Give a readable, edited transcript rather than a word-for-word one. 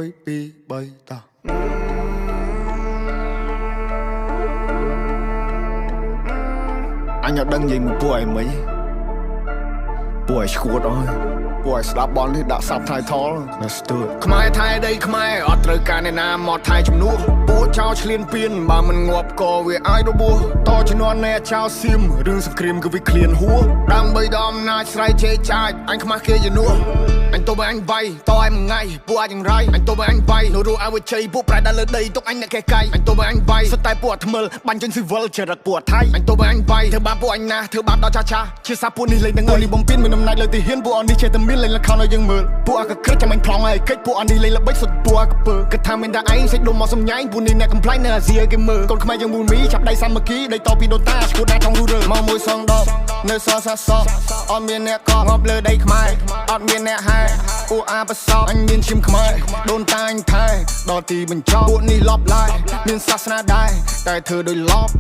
2 3តោះអញអត់ដឹងនិយាយមួយពួកឯងមិញពួកឯងឈួតអើយពួកឯងស្ដាប់បននេះដាក់ subtitle ណាស្ទើរខ្មែរថៃដីខ្មែរអត់ត្រូវការអ្នកណាមកថៃជំនួសពួកចោលឆ្លៀនពៀនបើមិនងាប់ក៏វាអាចរបួសតជំនាន់អ្នកចោលសៀមរឿងសង្គ្រាមគឺវាឃ្លានហួរដើម្បីដល់អំណាចស្រ័យជេរចាចអញខ្មាស់គេជំនួសអញទៅបើអញវាយតឲ្យមួយថ្ងៃពួកអាចយ៉ាងไรអញទៅបើអញវាយនៅរស់អវិជ័យពួកប្រែដល់លើដីទុកអញអ្នកកែកាយអញទៅបើអញវាយសុទ្ធតែពួកថ្មិលបាញ់ចេញស៊ីវិលចរិតពួកថៃអញទៅបើអញវាយធ្វើបាបពួកអញណាធ្វើបាបដល់ចាចាជាសាពួកនេះលេងនឹងនេះបំពេញមានអំណាចលើទីហ៊ានពួកអននេះចេះតែមានលេងលខោឲ្យយើងមើលពួកអកក្រិចចាំអញប្លង់ឲ្យកិច្ចពួកអននេះលេងល្បិចសុទ្ធពួកអកពើគិតថាមានតែឯងសេចដុំមកសំញ៉ៃពួកនេះអ្នកកំ plai នៅអាស៊ីឲ្យគេមើលកូនខ្មែរយើងមូលមីចាប់ដៃសាមគ្គីដៃតពីដូនតាឈួតណាចង់រស់រើមកមួយសងដបនៅសសាសអត់មានអ្នកកងប់លើដីខ្មែរអត់មានអ្នកហែពួកអាបសោអញមានឈាមខ្មែរដូនតាអញថែដល់ទីបញ្ចប់ពួកនេះលប់ឡាយមានសាសនាដែរតែធ្វើដោយលប់